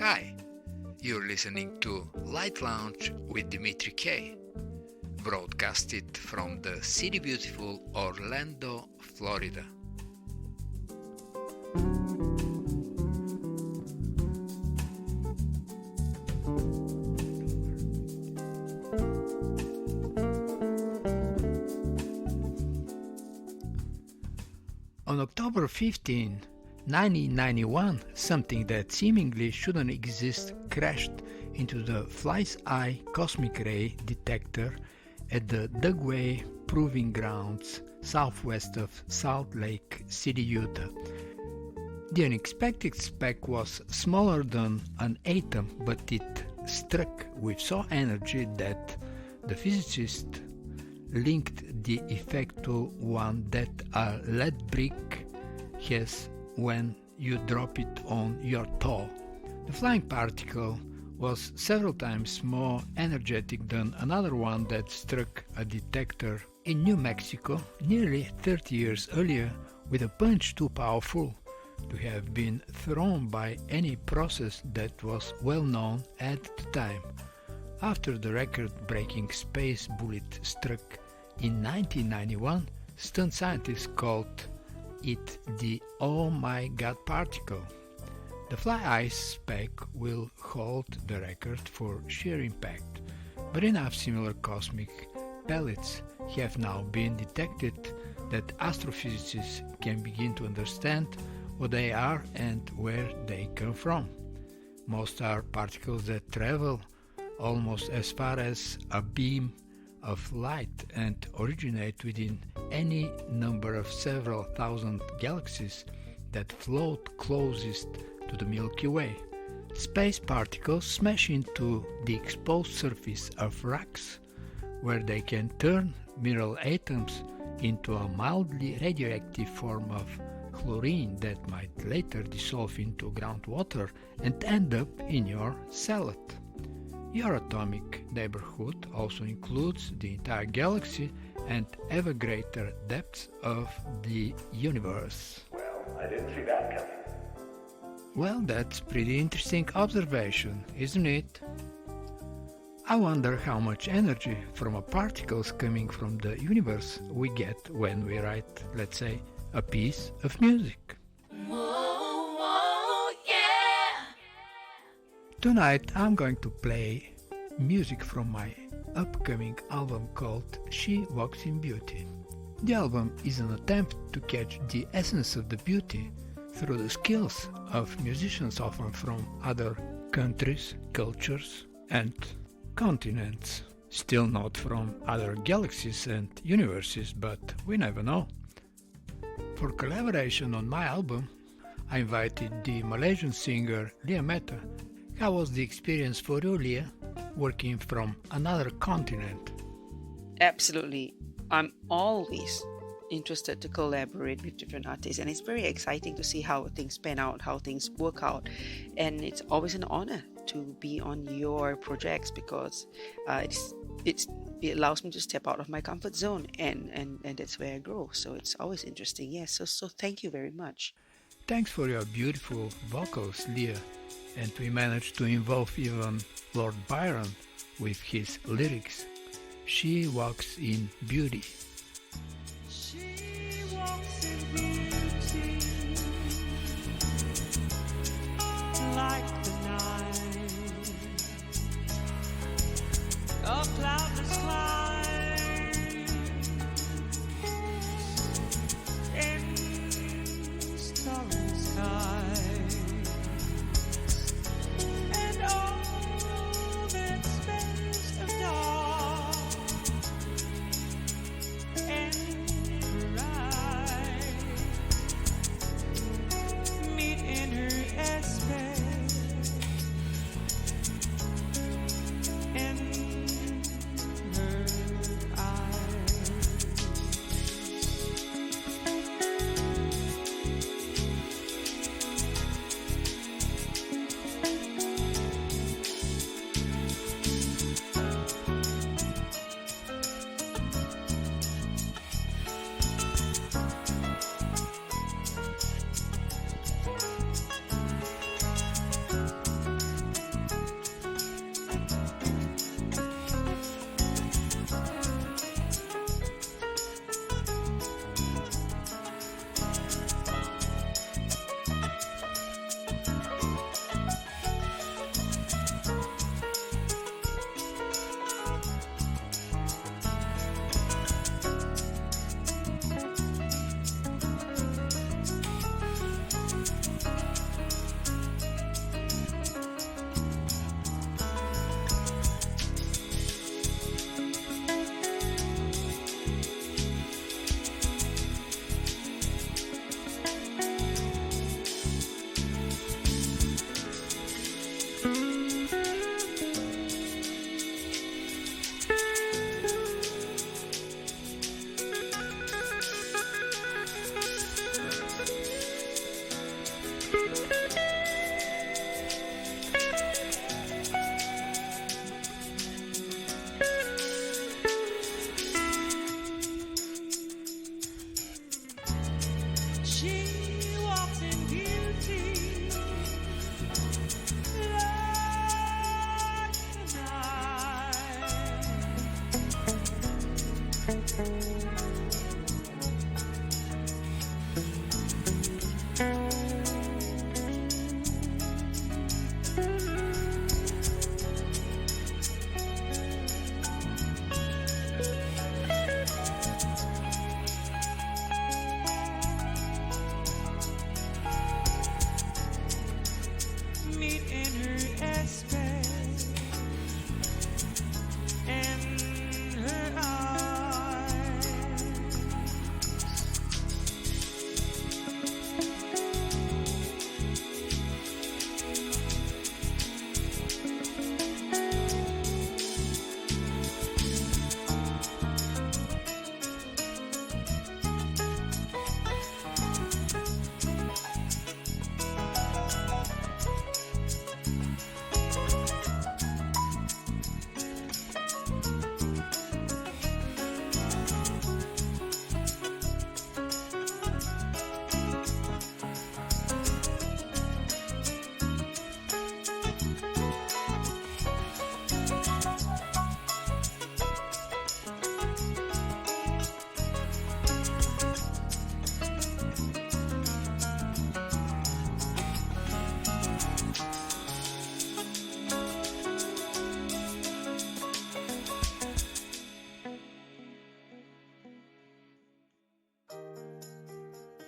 Hi, you're listening to Light Lounge with Dimitri K, broadcasted from the city beautiful Orlando, Florida. On October 15, 1991, something that seemingly shouldn't exist crashed into the Fly's Eye cosmic ray detector at the Dugway Proving Grounds southwest of Salt Lake City, Utah. The unexpected speck was smaller than an atom, but it struck with so energy that the physicist linked the effect to one that a lead brick has when you drop it on your toe. The flying particle was several times more energetic than another one that struck a detector in New Mexico nearly 30 years earlier with a punch too powerful to have been thrown by any process that was well known at the time. After the record-breaking space bullet struck in 1991, stunt scientists called it the "Oh my God" particle. The Fly Eye speck will hold the record for sheer impact, but enough similar cosmic pellets have now been detected that astrophysicists can begin to understand what they are and where they come from. Most are particles that travel almost as far as a beam of light and originate within any number of several thousand galaxies that float closest to the Milky Way. Space particles smash into the exposed surface of rocks, where they can turn mineral atoms into a mildly radioactive form of chlorine that might later dissolve into groundwater and end up in your salad. Your atomic neighborhood also includes the entire galaxy and ever greater depths of the universe. Well, I didn't see that coming. Well, that's pretty interesting observation, isn't it? I wonder how much energy from particles coming from the universe we get when we write, let's say, a piece of music. Tonight I'm going to play music from my upcoming album called She Walks in Beauty. The album is an attempt to catch the essence of the beauty through the skills of musicians often from other countries, cultures and continents. Still not from other galaxies and universes, but we never know. For collaboration on my album, I invited the Malaysian singer Lyia. How was the experience for you, Lyia, working from another continent? Absolutely. I'm always interested to collaborate with different artists, and it's very exciting to see how things pan out, how things work out. And it's always an honor to be on your projects because it allows me to step out of my comfort zone, and that's where I grow. So it's always interesting. Yes. So thank you very much. Thanks for your beautiful vocals, Lyia. And we managed to involve even Lord Byron with his lyrics. She walks in beauty. She walks in beauty, like the night, a cloudless climb, in starry skies. Meet in her aspect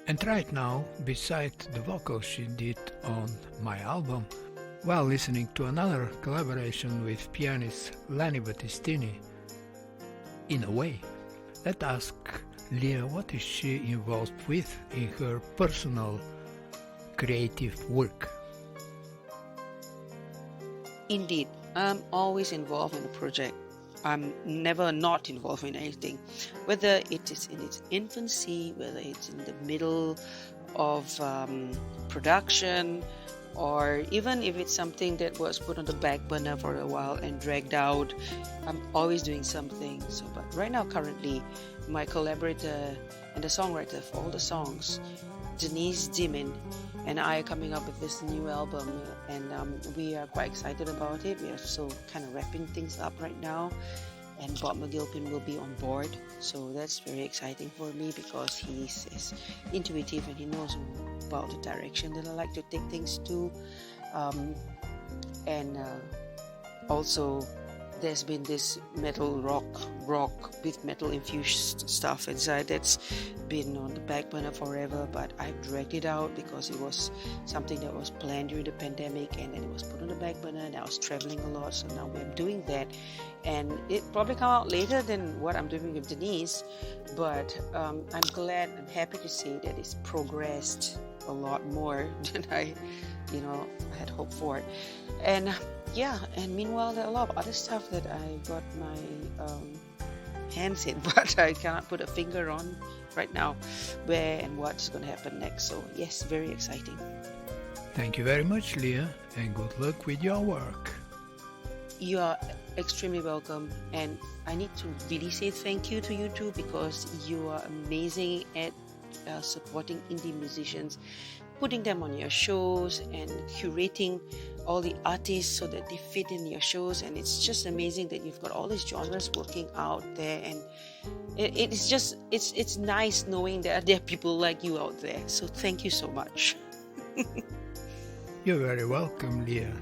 And right now, beside the vocals she did on my album, while listening to another collaboration with pianist Lannie Battistini, in a way, let's ask Lyia what is she involved with in her personal creative work. Indeed, I'm always involved in a project. I'm never not involved in anything, whether it is in its infancy, whether it's in the middle of production, or even if it's something that was put on the back burner for a while and dragged out. I'm always doing something. So, but right now, currently, my collaborator and the songwriter for all the songs, Denise Dimin, and I are coming up with this new album, and we are quite excited about it. We are still kind of wrapping things up right now, and Bob McGilpin will be on board, so that's very exciting for me because he's intuitive and he knows about the direction that I like to take things to, and also there's been this metal rock with metal infused stuff inside that's been on the back burner forever, but I've dragged it out because it was something that was planned during the pandemic and then it was put on the back burner, and I was traveling a lot, so now we're doing that, and it probably come out later than what I'm doing with Denise, but I'm happy to say that it's progressed a lot more than I had hoped for. And and meanwhile there are a lot of other stuff that I got my hands in, but I cannot put a finger on right now where and what's going to happen next. So yes, very exciting. Thank you very much, Lyia, and good luck with your work. You are extremely welcome, and I need to really say thank you to you too, because you are amazing at supporting indie musicians, putting them on your shows and curating all the artists so that they fit in your shows, and it's just amazing that you've got all these genres working out there, and it's nice knowing that there are people like you out there. So thank you so much. You're very welcome, Lyia.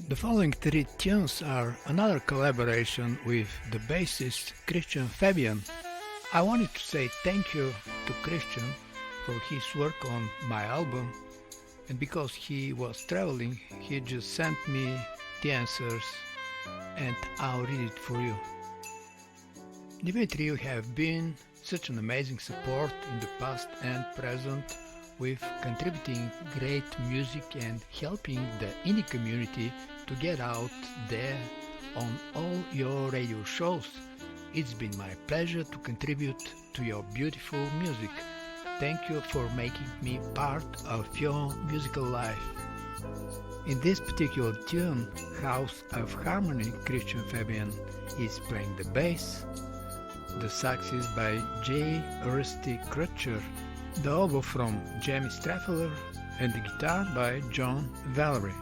The following three tunes are another collaboration with the bassist Christian Fabian. I wanted to say thank you to Christian for his work on my album, and because he was traveling, he just sent me the answers and I'll read it for you. Dimitri, you have been such an amazing support in the past and present, with contributing great music and helping the indie community to get out there on all your radio shows. It's been my pleasure to contribute to your beautiful music. thank you for making me part of your musical life. In this particular tune, House of Harmony, Christian Fabian is playing the bass, the sax is by J. Rusty Crutcher, the oboe from Jamie Strefeler, and the guitar by John Valeri.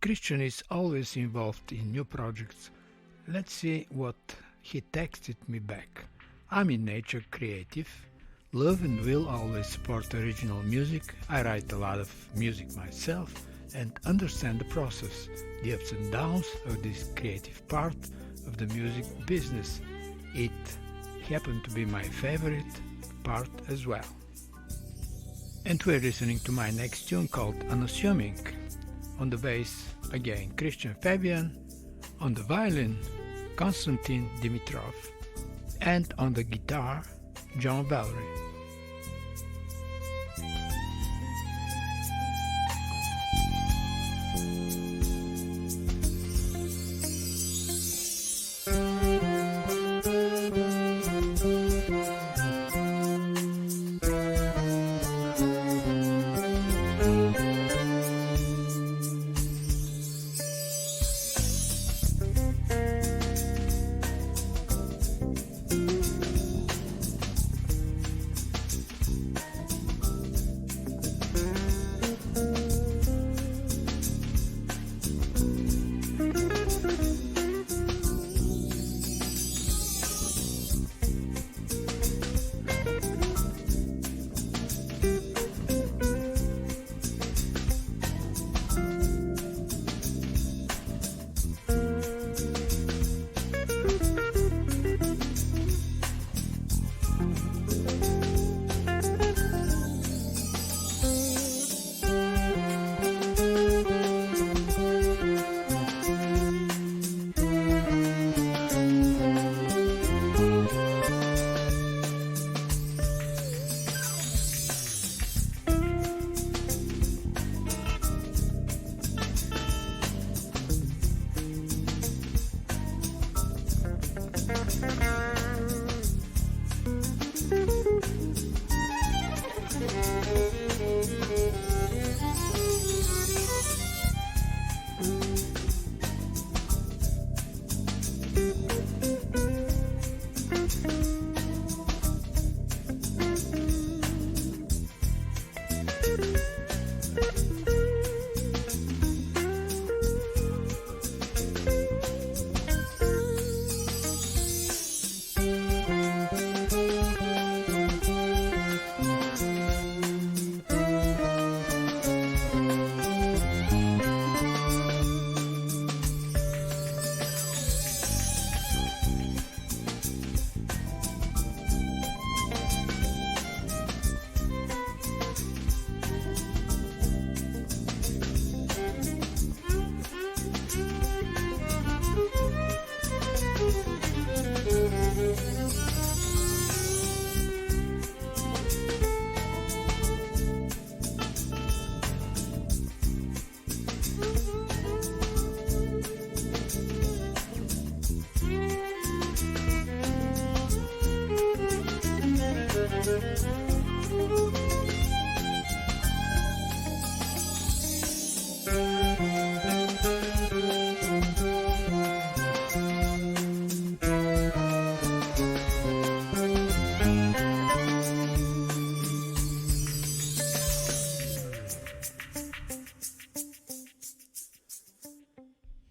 Christian is always involved in new projects. Let's see what he texted me back. I'm in nature creative. Love and will always support original music. I write a lot of music myself and understand the process, the ups and downs of this creative part of the music business. It happened to be my favorite part as well. And we're listening to my next tune called Unassuming. On the bass, again, Christian Fabian. On the violin, Konstantin Dimitrov. And on the guitar, John Valeri.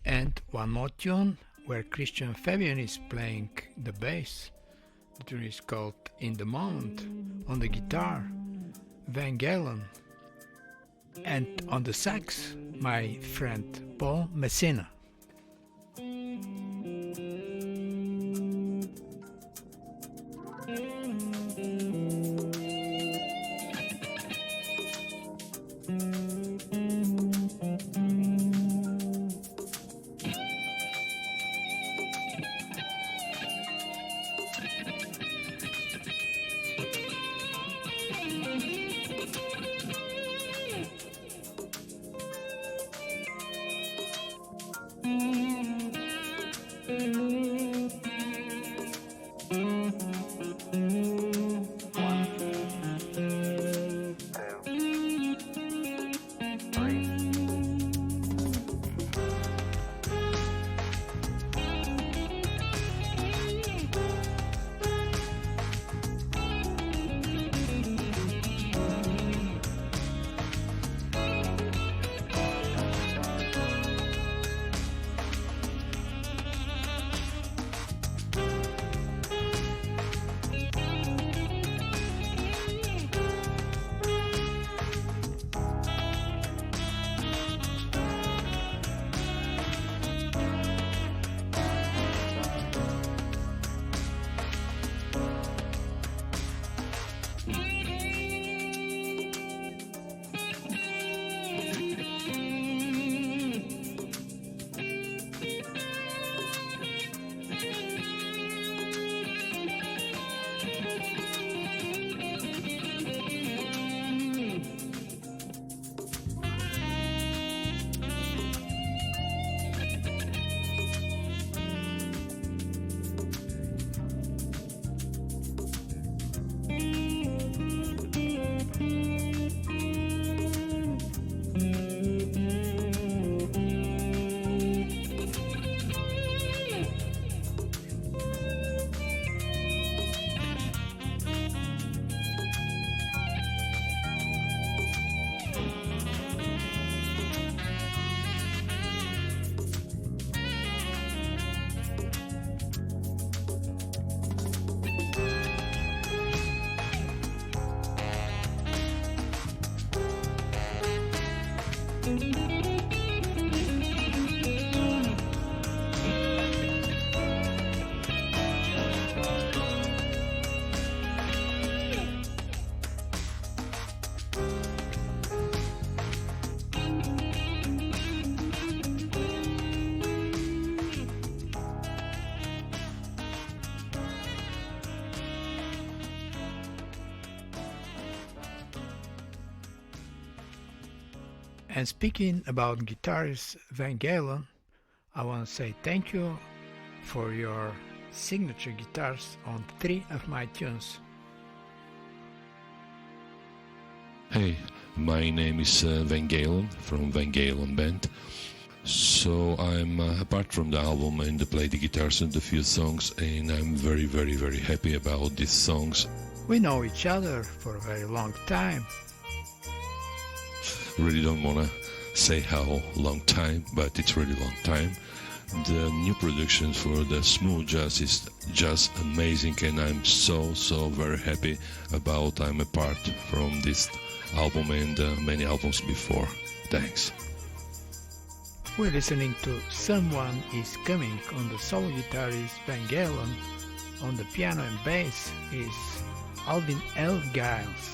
And one more tune where Christian Fabian is playing the bass. The tune is called In the Moment. On the guitar, Van Galen. And on the sax, my friend Paul Messina. And speaking about guitarist Van Galen, I want to say thank you for your signature guitars on 3 of my tunes. Hey, my name is Van Galen from Van Galen Band. So I'm apart from the album and play the guitars and the few songs, and I'm very, very, very happy about these songs. We know each other for a very long time. really don't want to say how long time, but it's really long time. The new production for the smooth jazz is just amazing, and I'm so very happy about I'm a part from this album and many albums before. Thanks. We're listening to Someone Is Coming on the solo guitarist Van Galen. On the piano and bass is Alvin L.Giles.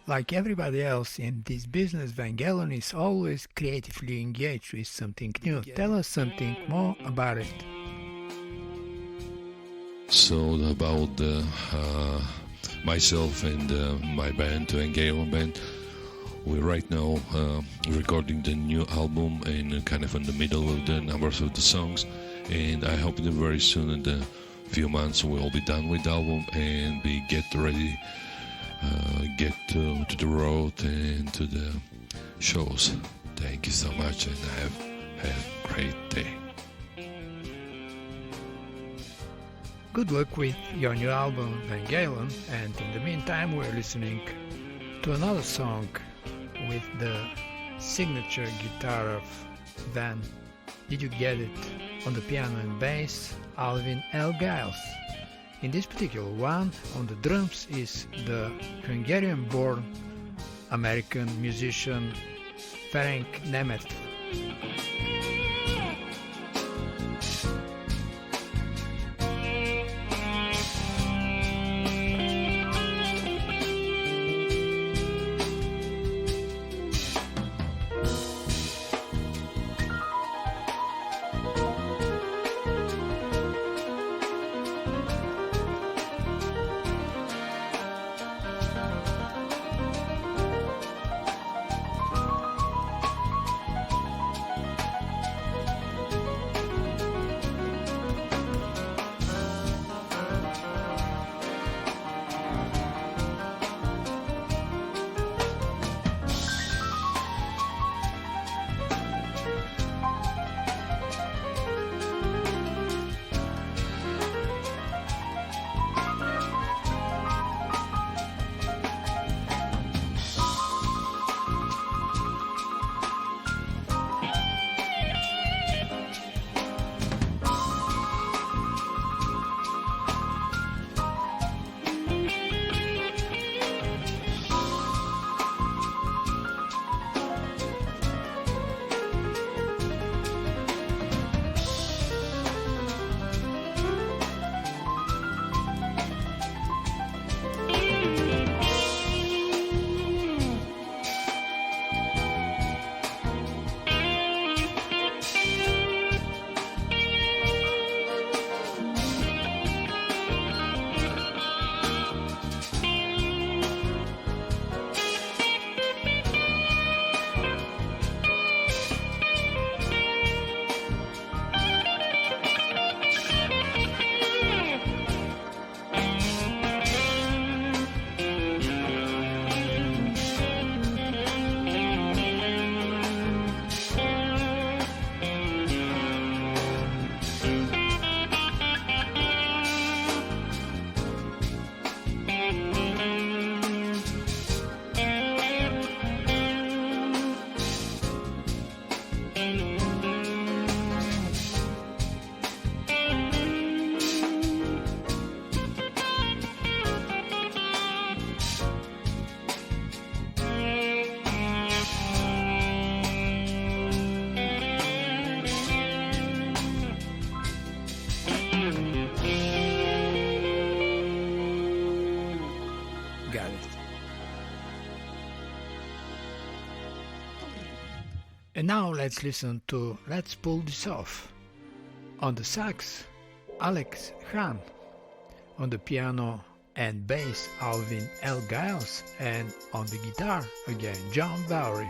Like everybody else in this business, Van Galen is always creatively engaged with something new. Tell us something more about it. So about myself and my band, Van Galen band, we're right now recording the new album and kind of in the middle of the numbers of the songs, and I hope that very soon in the few months we'll be done with the album and we get ready get to the road and to the shows. Thank you so much and have a great day. Good luck with your new album, Van Galen, and in the meantime we're listening to another song with the signature guitar of Van. Did you get it? On the piano and bass, Alvin L.Giles. In this particular one, on the drums is the Hungarian-born American musician Ferenc Németh. And now let's listen to Let's Pull This Off. On the sax, Hahn. On the piano and bass, Alvin L.Giles. And on the guitar, again, Valeri.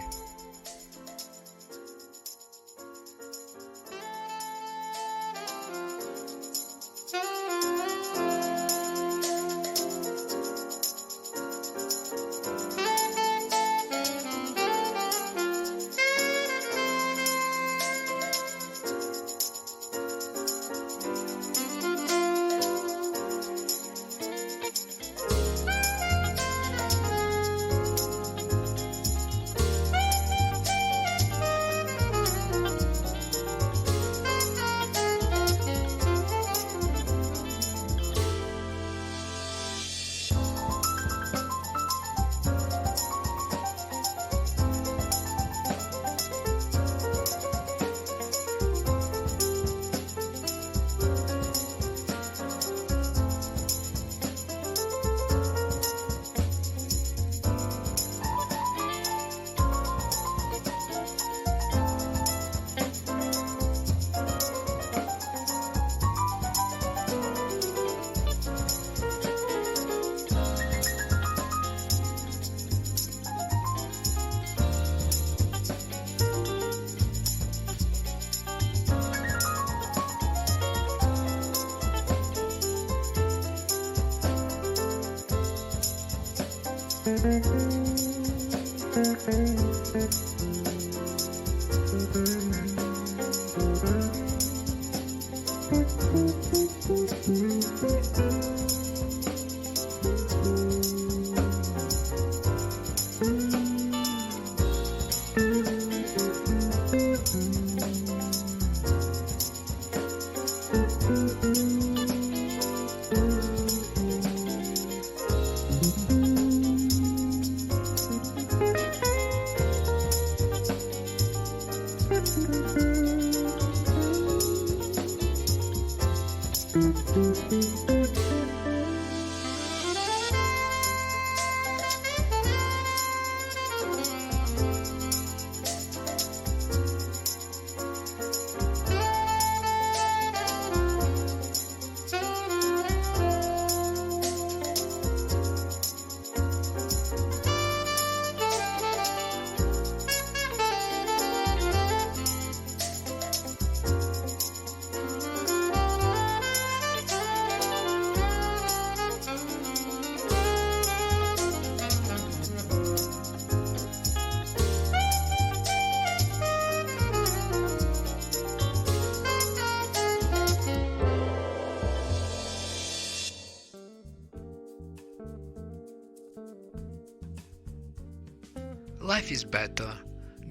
Life is better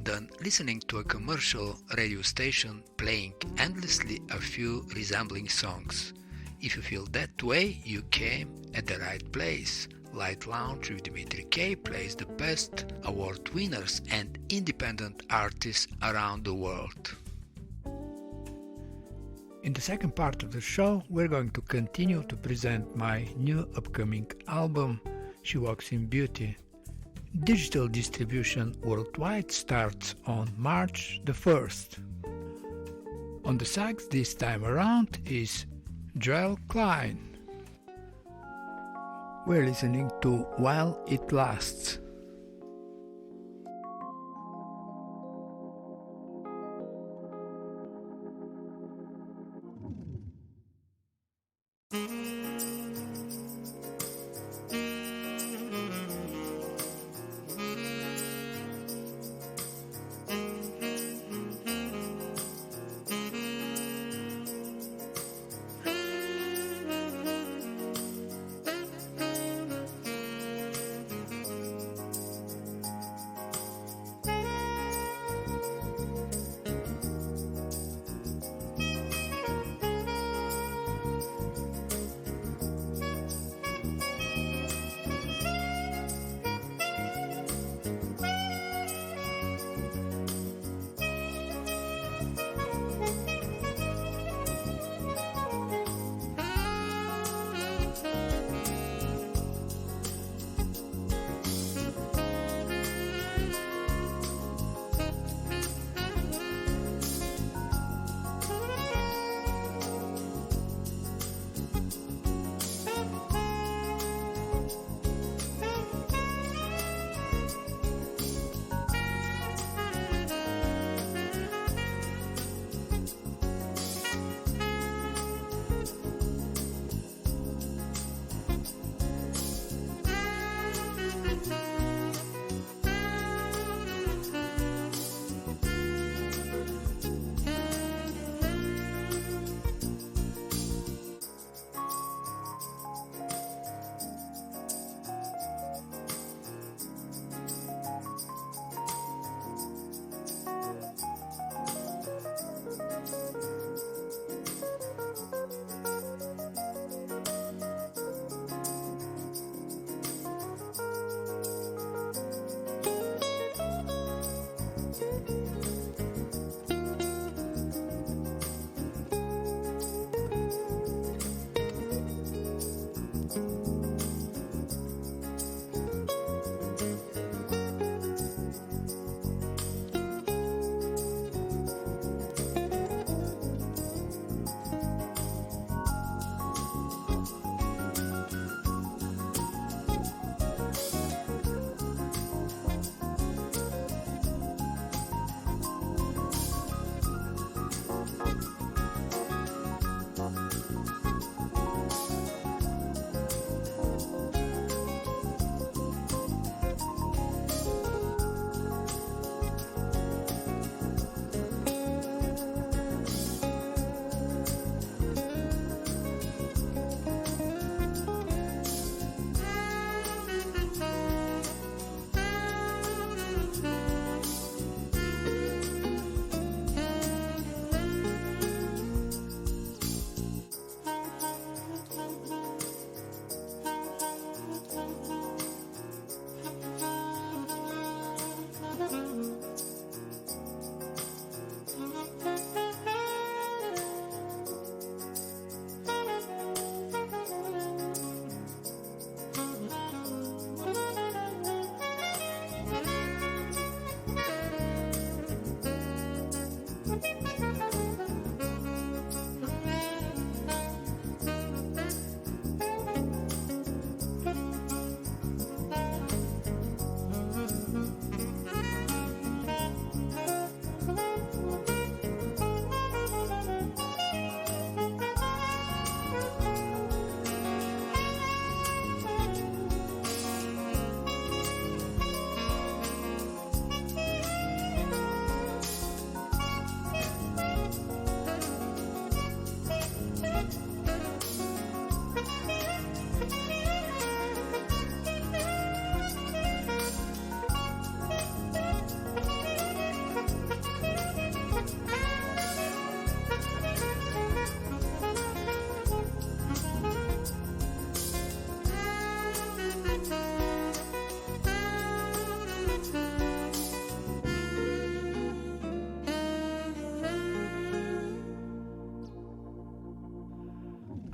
than listening to a commercial radio station playing endlessly a few resembling songs. If you feel that way, you came at the right place. Light Lounge with Dimitri K plays the best award winners and independent artists around the world. In the second part of the show, we're going to continue to present my new upcoming album, She Walks in Beauty. Digital distribution worldwide starts on March the 1st. On the sax this time around is Klein. We're listening to While It Lasts.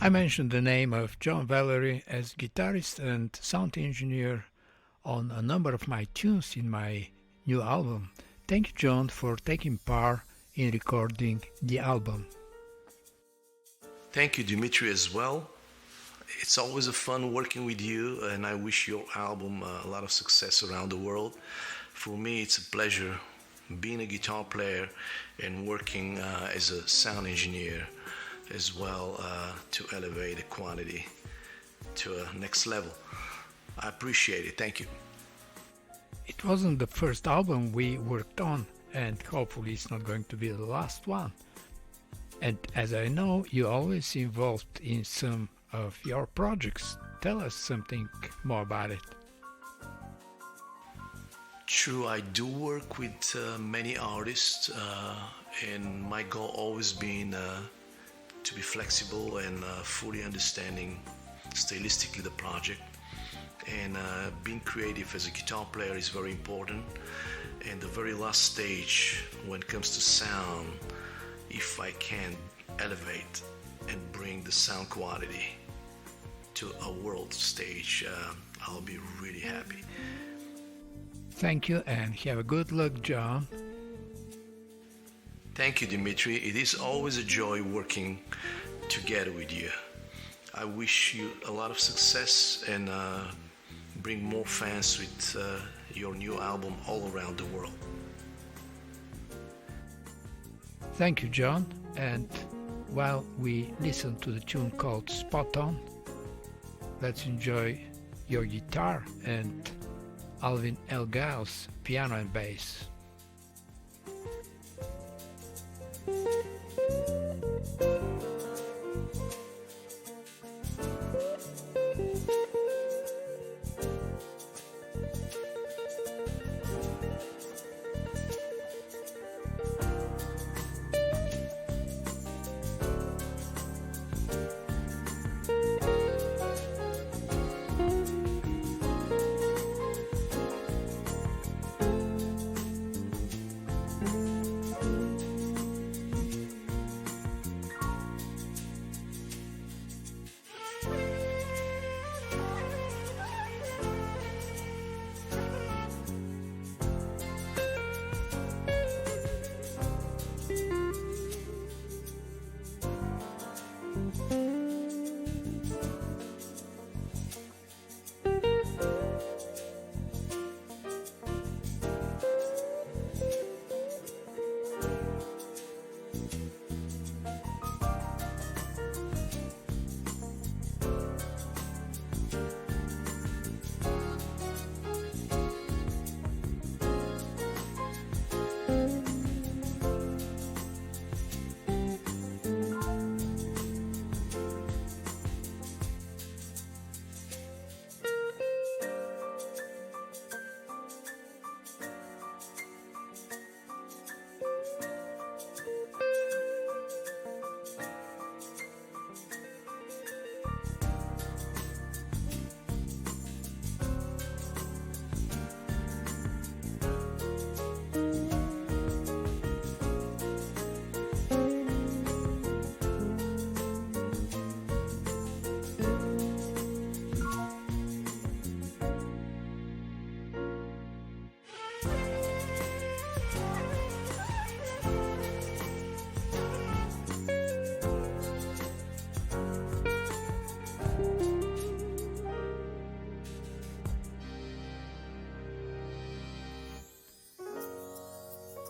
I mentioned the name of John Valeri as guitarist and sound engineer on a number of my tunes in my new album. Thank you, John, for taking part in recording the album. Thank you, Dimitri, as well. It's always a fun working with you, and I wish your album a lot of success around the world. For me, it's a pleasure being a guitar player and working as a sound engineer as well to elevate the quality to a next level. I appreciate it. Thank you. It wasn't the first album we worked on, and hopefully it's not going to be the last one. And as I know, you're always involved in some of your projects. Tell us something more about it. True, I do work with many artists, and my goal always been to be flexible and fully understanding stylistically the project. And being creative as a guitar player is very important. And the very last stage when it comes to sound, if I can elevate and bring the sound quality to a world stage, I'll be really happy. Thank you, and have a good luck, John. Thank you, Dimitri. It is always a joy working together with you. I wish you a lot of success and bring more fans with your new album all around the world. Thank you, John. And while we listen to the tune called Spot On, let's enjoy your guitar and Alvin L.Giles piano and bass.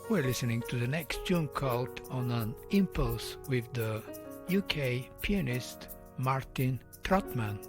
We're listening to the next tune called On an Impulse with the UK pianist Martin Trotman.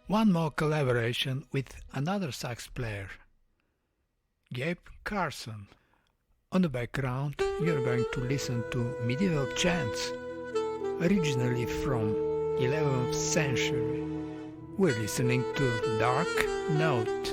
One more collaboration with another sax player, Gabe Carson. On the background, you're going to listen to medieval chants, originally from 11th century. We're listening to Dark Note.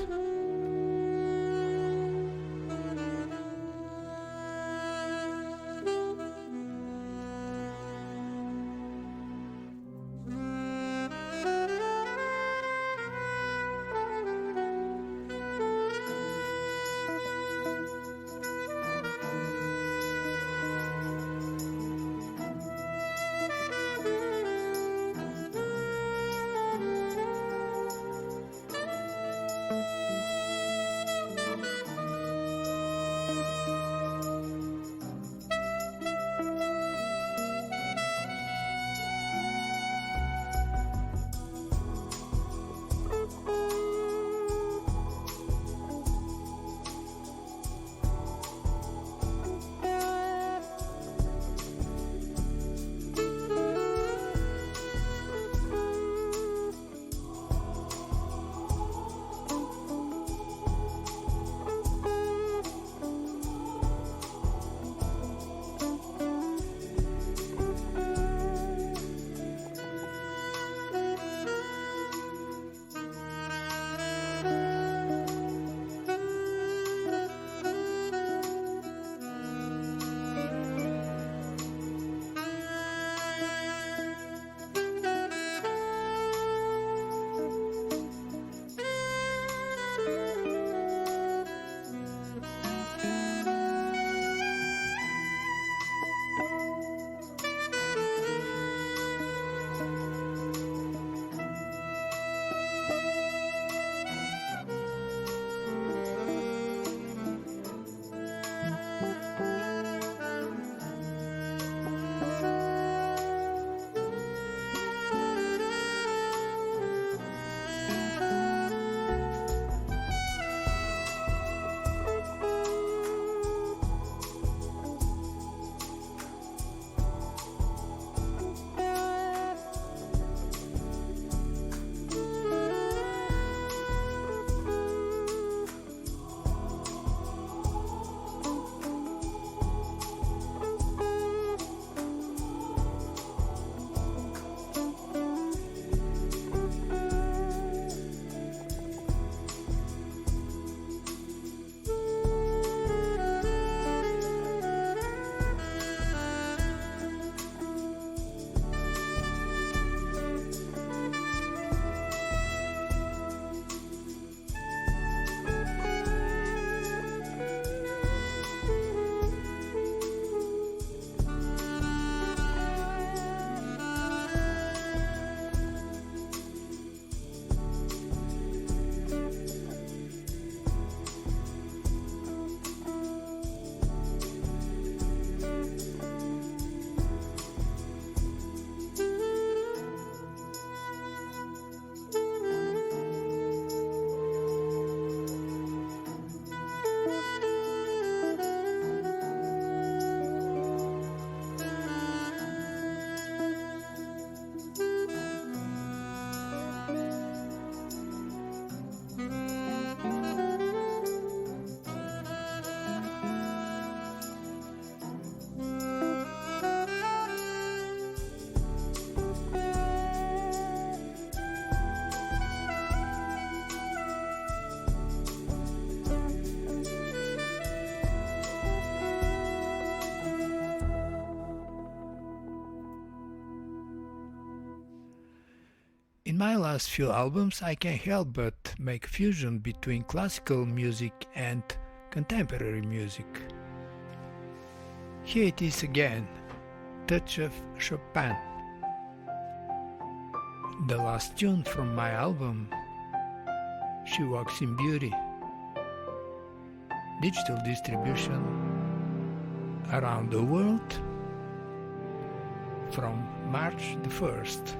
In my last few albums, I can't help but make fusion between classical music and contemporary music. Here it is again, Touch of Chopin, the last tune from my album, She Walks in Beauty. Digital distribution around the world from March the 1st.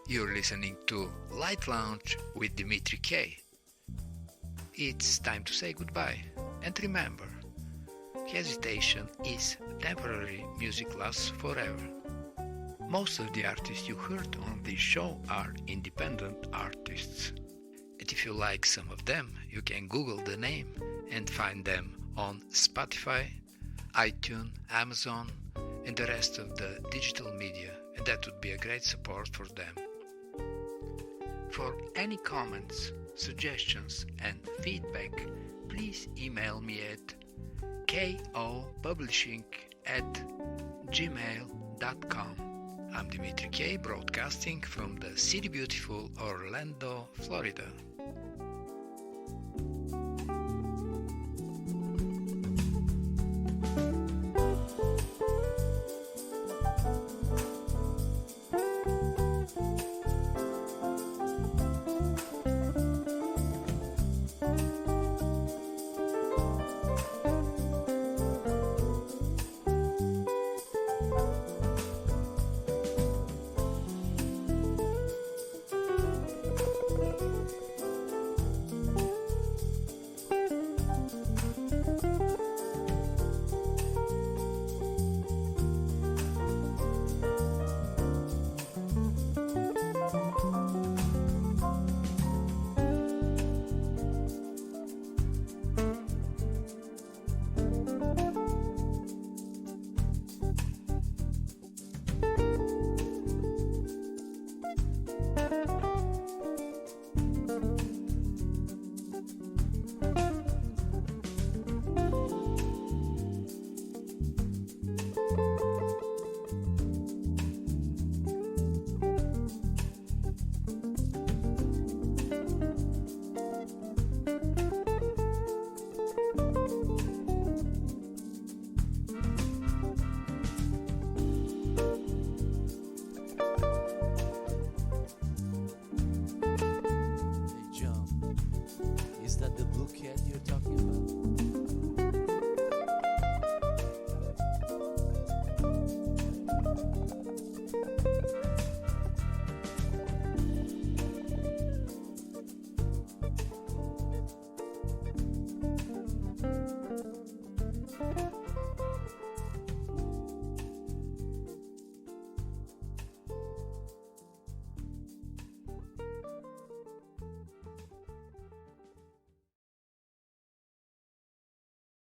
You're listening to Light Lounge with Dimitri K. It's time to say goodbye, and remember, hesitation is temporary, music lasts forever. Most of the artists you heard on this show are independent artists. And if you like some of them, you can Google the name and find them on Spotify, iTunes, Amazon, and the rest of the digital media, and that would be a great support for them. For any comments, suggestions, and feedback, please email me at kopublishing@gmail.com. I'm Dimitri K, broadcasting from the city beautiful Orlando, Florida.